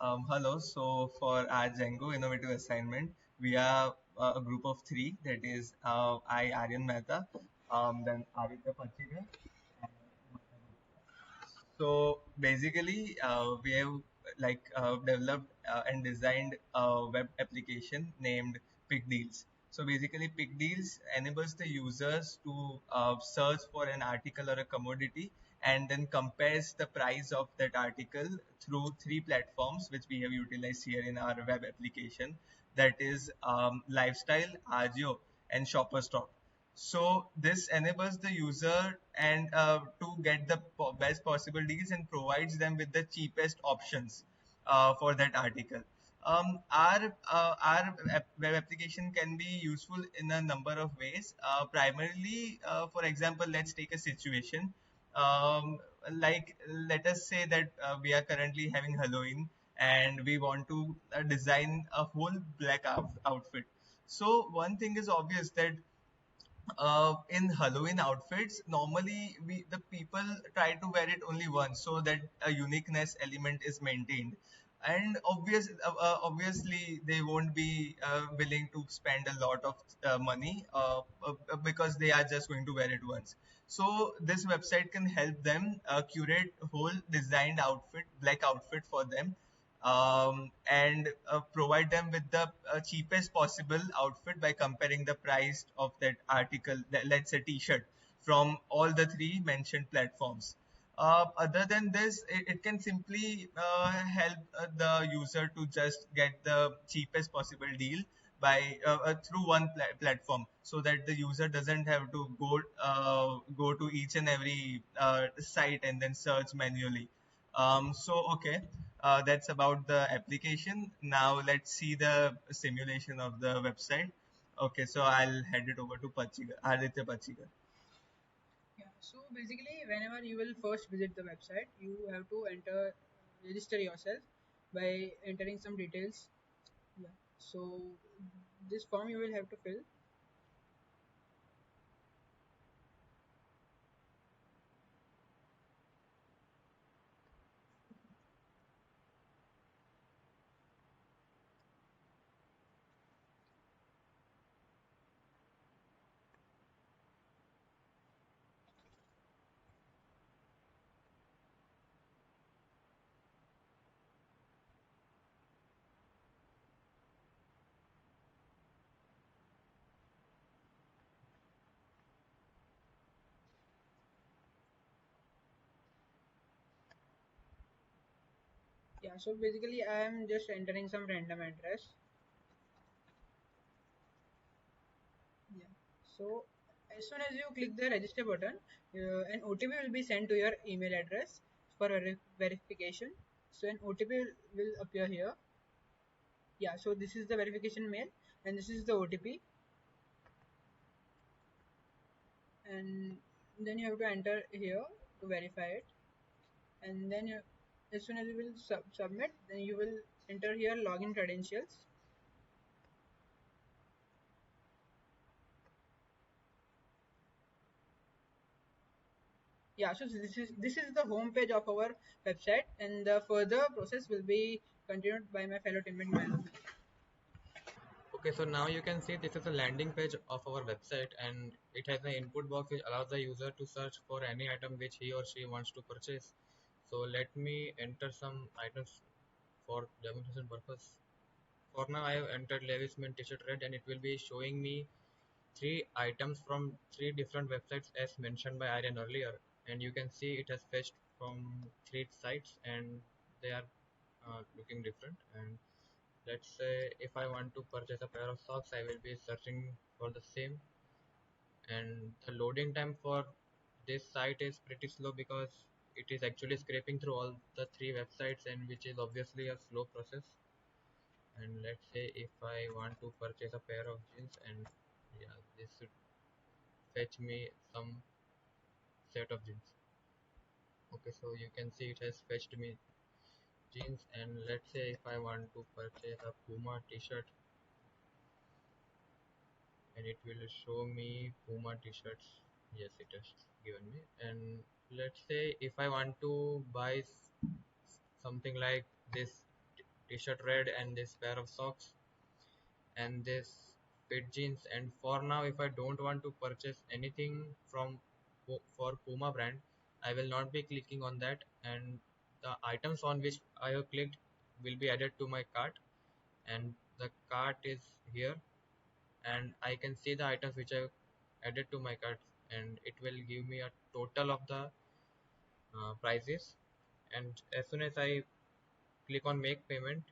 Hello. So for our Django innovative assignment, we are a group of three. That is, I, Aryan Mehta, then Aditya Pachika. So basically, we have developed and designed a web application named Pick Deals. So basically, Pick Deals enables the users to search for an article or a commodity and then compares the price of that article through three platforms which we have utilized here in our web application. That is Lifestyle, Agio, and Shopperstock. So this enables the user and to get the best possible deals and provides them with the cheapest options for that article. Our web application can be useful in a number of ways. Primarily, for example, let's take a situation. Like let us say that we are currently having Halloween and we want to design a whole black outfit. So one thing is obvious that in Halloween outfits, normally the people try to wear it only once so that a uniqueness element is maintained. And obviously, they won't be willing to spend a lot of money because they are just going to wear it once. So this website can help them curate whole designed outfit, black outfit for them, and provide them with the cheapest possible outfit by comparing the price of that article, let's say t-shirt, from all the three mentioned platforms. Other than this, it can simply help the user to just get the cheapest possible deal by through one platform, so that the user doesn't have to go to each and every site and then search manually. Okay, that's about the application. Now let's see the simulation of the website. Okay, so I'll hand it over to Pachika, Aditya Pachika. Yeah, so basically, whenever you will first visit the website, you have to register yourself by entering some details. Yeah, so this form you will have to fill. Yeah, so basically, I am just entering some random address. Yeah, so as soon as you click the register button, an OTP will be sent to your email address for verification. So an OTP will appear here. Yeah, so this is the verification mail, and this is the OTP, and then you have to enter here to verify it, and then as soon as you will submit, then you will enter here login credentials. Yeah, so this is the home page of our website, and the further process will be continued by my fellow teammate man. Okay, so now you can see this is a landing page of our website, and it has an input box which allows the user to search for any item which he or she wants to purchase. So let me enter some items for demonstration purpose. For now I have entered Levi's mint t-shirt red, and it will be showing me three items from three different websites as mentioned by Aryan earlier, and you can see it has fetched from three sites and they are looking different. And let's say if I want to purchase a pair of socks, I will be searching for the same, and the loading time for this site is pretty slow because it is actually scraping through all the three websites, and which is obviously a slow process. And let's say if I want to purchase a pair of jeans, and yeah, this should fetch me some set of jeans. Okay, so you can see it has fetched me jeans, and let's say if I want to purchase a Puma t-shirt, and it will show me Puma t-shirts. Yes, it has given me. And let's say if I want to buy something like this t-shirt red and this pair of socks and this fit jeans. And for now, if I don't want to purchase anything from for Puma brand, I will not be clicking on that, and the items on which I have clicked will be added to my cart, and the cart is here, and I can see the items which I have added to my cart, and it will give me a total of the prices. And as soon as I click on make payment,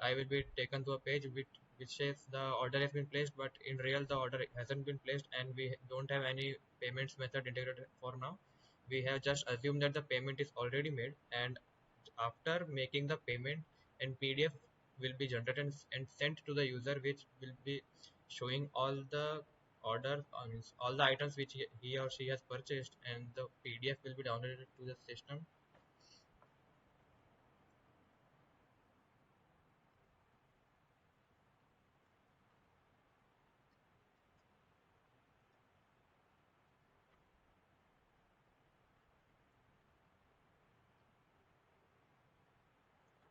I will be taken to a page which says the order has been placed, but in real the order hasn't been placed, and we don't have any payments method integrated for now. We have just assumed that the payment is already made, and after making the payment, and PDF will be generated and sent to the user, which will be showing all the orders, means all the items which he or she has purchased, and the PDF will be downloaded to the system.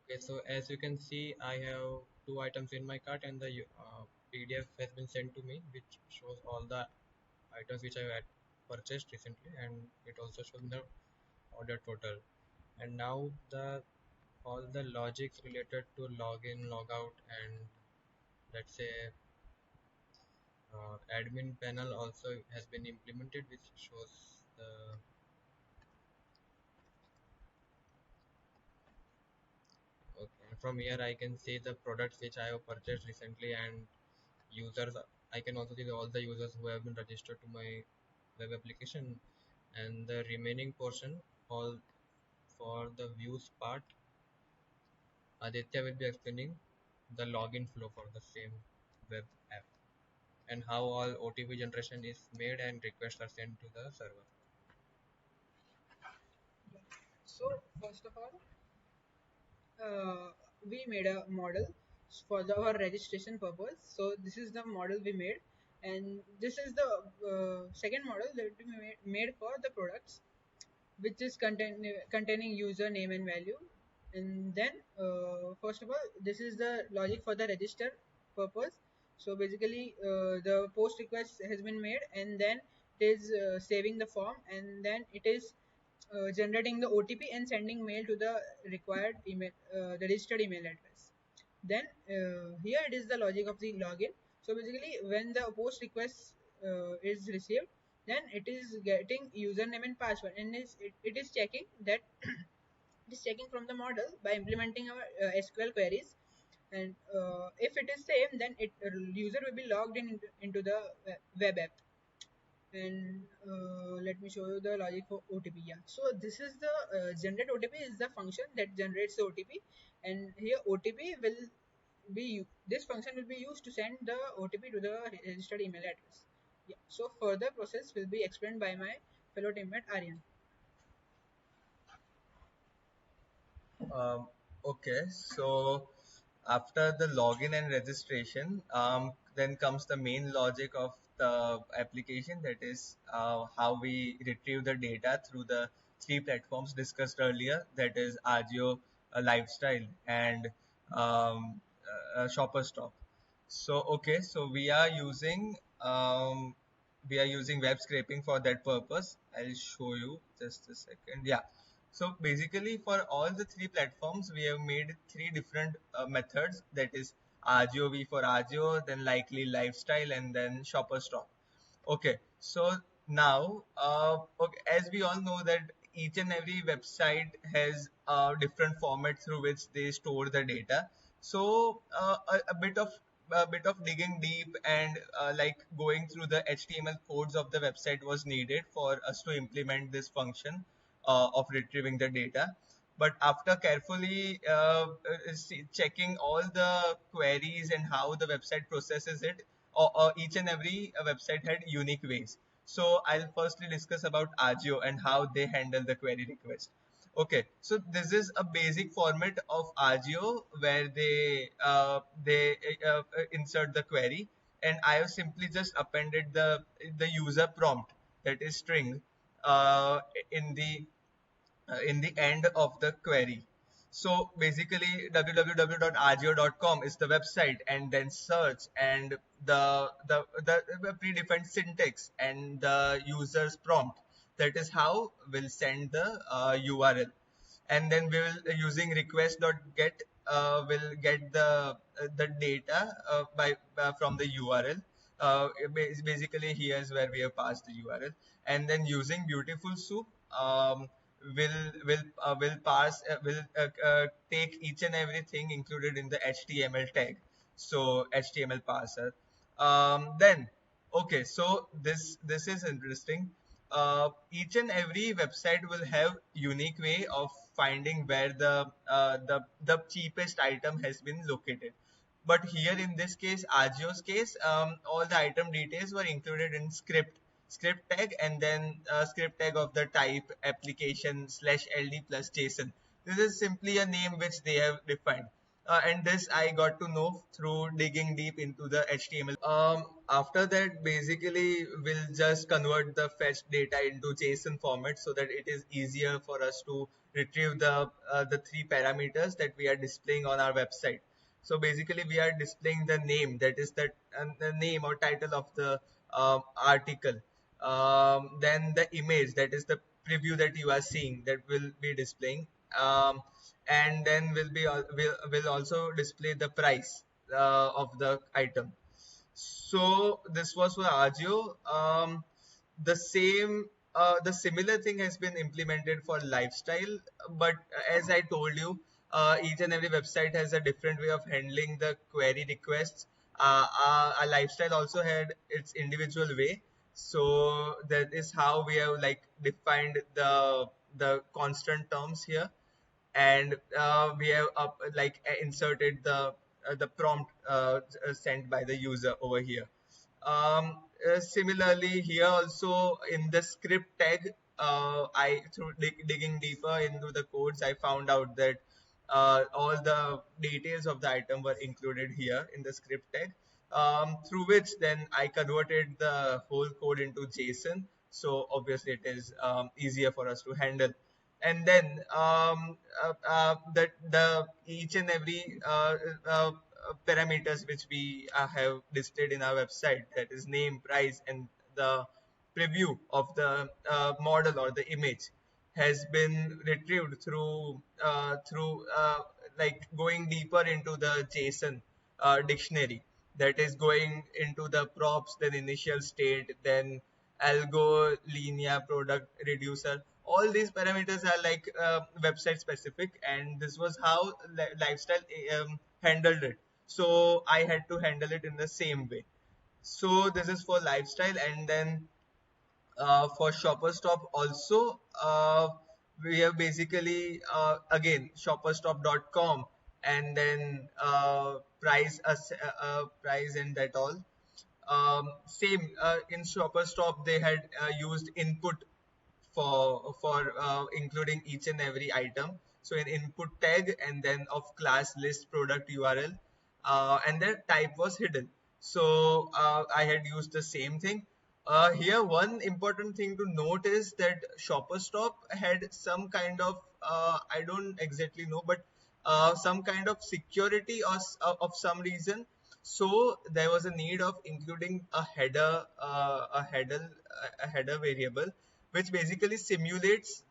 Okay, so as you can see, I have two items in my cart, and the PDF has been sent to me, which shows all the items which I had purchased recently, and it also shows the order total. And now the all the logics related to login, logout, and let's say admin panel also has been implemented, which shows the. Okay, and from here I can see the products which I have purchased recently, and users. I can also see all the users who have been registered to my web application, and the remaining portion, all for the views part, Aditya will be explaining the login flow for the same web app, and how all OTP generation is made and requests are sent to the server. So first of all, uh, we made a model for our registration purpose. So this is the model we made, and this is the second model that we made for the products, which is containing user name and value. And then first of all, this is the logic for the register purpose. So basically the post request has been made, and then it is saving the form, and then it is generating the OTP and sending mail to the required email, the registered email address. Then here it is the logic of the login. So basically, when the post request is received, then it is getting username and password, and it is checking that it is checking from the model by implementing our SQL queries. And if it is same, then user will be logged into the web app. And let me show you the logic for OTP. Yeah, so this is the generate OTP is the function that generates the OTP, and here OTP will be this function will be used to send the OTP to the registered email address. Yeah, so further process will be explained by my fellow teammate Aryan. Um, okay, so after the login and registration, then comes the main logic of the application, that is how we retrieve the data through the three platforms discussed earlier, that is Agio, Lifestyle, and Shopper Stop. So okay, so we are using web scraping for that purpose. I'll show you just a second. Yeah, so basically, for all the three platforms, we have made three different methods. That is RGOV for RGO, then Likely Lifestyle, and then Shopper Stop. Okay, so now, okay, as we all know that each and every website has a different format through which they store the data. So a bit of digging deep and like going through the HTML codes of the website was needed for us to implement this function of retrieving the data. But after carefully checking all the queries and how the website processes it, or each and every website had unique ways. So I'll firstly discuss about Agio and how they handle the query request. Okay, so this is a basic format of Agio where they insert the query, and I have simply just appended the user prompt, that is string, uh, in the end of the query. So basically, www.agio.com is the website, and then search, and the predefined syntax and the user's prompt. That is how we'll send the URL, and then we will using request.get will get the data from the URL. Basically, here is where we have passed the URL, and then using beautiful soup. Will parse will take each and everything included in the HTML tag. So HTML parser. Then okay, so this is interesting. Each and every website will have unique way of finding where the cheapest item has been located. But here in this case, Agio's case, all the item details were included in script tag, and then script tag of the type application slash ld plus JSON. This is simply a name which they have defined. And this I got to know through digging deep into the HTML. After that, basically, we'll just convert the fetch data into JSON format so that it is easier for us to retrieve the three parameters that we are displaying on our website. So basically, we are displaying the name, that is the name or title of the article. Then the image, that is the preview that you are seeing, that will be displaying. And then will also display the price of the item. So this was for Agio. The same, the similar thing has been implemented for lifestyle, but as I told you, each and every website has a different way of handling the query requests. Our lifestyle also had its individual way, so that is how we have like defined the constant terms here, and we have inserted the prompt sent by the user over here. Similarly, here also in the script tag, I through digging deeper into the codes, I found out that all the details of the item were included here in the script tag, through which then I converted the whole code into JSON. So obviously, it is easier for us to handle. And then the each and every parameters which we have displayed in our website, that is name, price, and the preview of the model or the image, has been retrieved through like going deeper into the JSON dictionary, that is going into the props, then initial state, then algo, linear, product, reducer. All these parameters are like website specific, and this was how lifestyle handled it. So I had to handle it in the same way. So this is for lifestyle, and then for shopperstop also, we have basically again shopperstop.com, and then price and that all. Same in shopperstop, they had used input for including each and every item. So an input tag, and then of class list product URL, and their type was hidden. So I had used the same thing. Here, one important thing to note is that Shopperstop had some kind of I don't exactly know, but some kind of security or of some reason. So there was a need of including a header variable, which basically simulates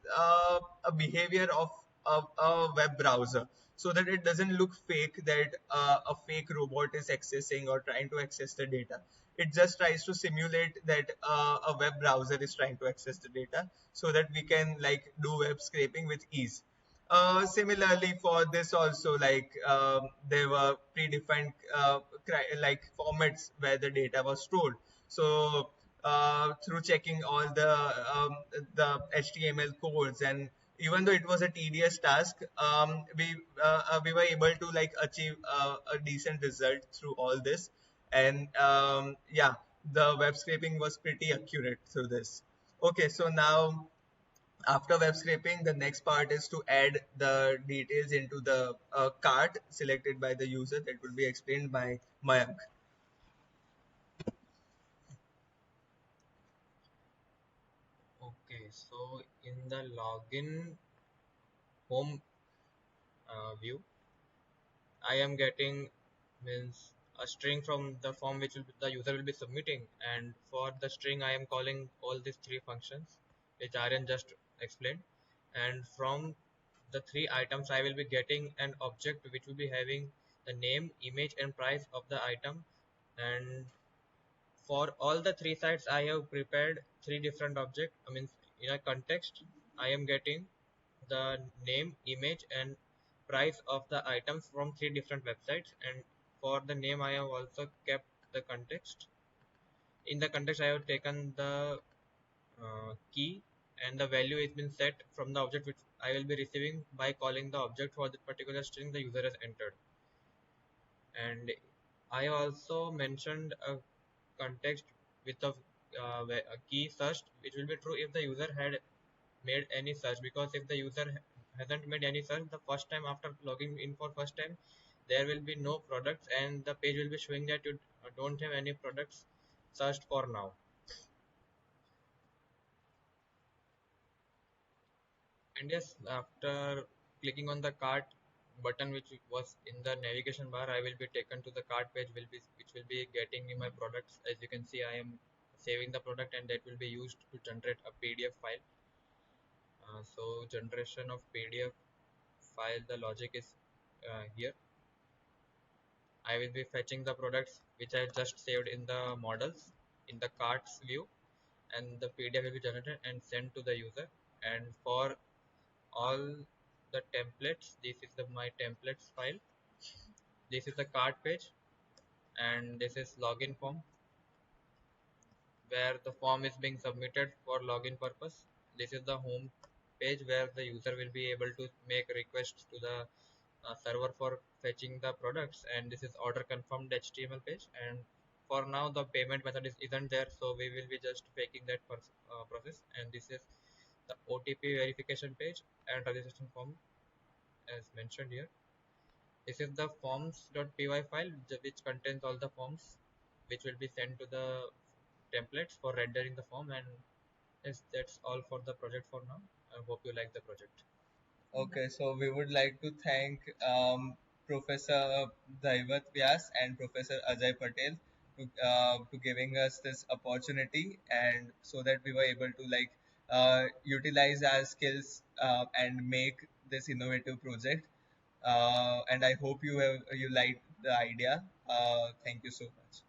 a behavior of a web browser, so that it doesn't look fake, that a fake robot is accessing or trying to access the data. It just tries to simulate that a web browser is trying to access the data, so that we can like do web scraping with ease. Similarly, for this also, like there were predefined like formats where the data was stored. So through checking all the HTML codes, and even though it was a tedious task, we were able to like achieve a decent result through all this, and yeah, the web scraping was pretty accurate through this. Okay, so now after web scraping, the next part is to add the details into the cart selected by the user, that will be explained by Mayank. Okay, so in the login home view, I am getting means a string from the form which the user will be submitting, and for the string I am calling all these three functions which Aryan just explained, and from the three items I will be getting an object which will be having the name, image, and price of the item. And for all the three sites I have prepared three different objects. I mean, in a context I am getting the name, image, and price of the items from three different websites. And for the name I have also kept the context. In the context I have taken the key, and the value is been set from the object which I will be receiving by calling the object for the particular string the user has entered. And I also mentioned a context with a key searched, which will be true if the user had made any search, because if the user hasn't made any search the first time after logging in for first time, there will be no products and the page will be showing that you don't have any products searched for now. And yes, after clicking on the cart button which was in the navigation bar, I will be taken to the cart page which will be getting me my products. As you can see, I am saving the product and that will be used to generate a PDF file. So generation of PDF file, the logic is here. I will be fetching the products which I just saved in the models in the carts view, and the PDF will be generated and sent to the user. And for all the templates, this is my templates file. This is the cart page, and this is login form where the form is being submitted for login purpose. This is the home page where the user will be able to make requests to the server for fetching the products, and this is order confirmed HTML page. And for now the payment method isn't there, so we will be just faking that process. And this is the OTP verification page and registration form as mentioned here. This is the forms.py file which contains all the forms which will be sent to the templates for rendering the form. And yes, that's all for the project for now. I hope you like the project. Okay, so we would like to thank Professor Daivat Vyas and Professor Ajay Patel to giving us this opportunity, and so that we were able to utilize our skills and make this innovative project. And I hope you liked the idea. Thank you so much.